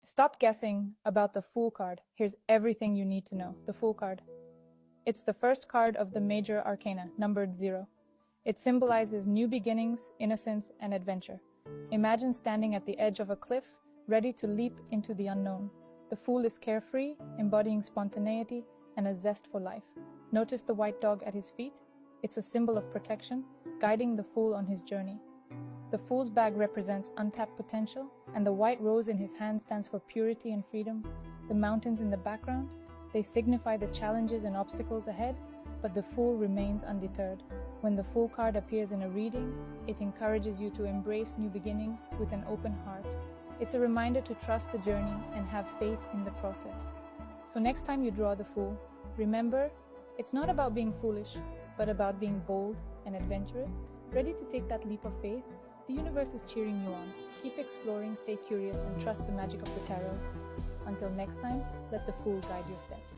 Stop guessing about the Fool card. Here's everything you need to know. The Fool card. It's the first card of the major arcana, numbered 0. It symbolizes new beginnings, innocence, and adventure. Imagine standing at the edge of a cliff, ready to leap into the unknown. The Fool is carefree, embodying spontaneity and a zest for life. Notice the white dog at his feet? It's a symbol of protection, guiding the Fool on his journey. The Fool's bag represents untapped potential, and the white rose in his hand stands for purity and freedom. The mountains in the background, they signify the challenges and obstacles ahead, but the Fool remains undeterred. When the Fool card appears in a reading, it encourages you to embrace new beginnings with an open heart. It's a reminder to trust the journey and have faith in the process. So next time you draw the Fool, remember, it's not about being foolish, but about being bold and adventurous, ready to take that leap of faith. The universe is cheering you on. Keep exploring, stay curious, and trust the magic of the tarot. Until next time, let the Fool guide your steps.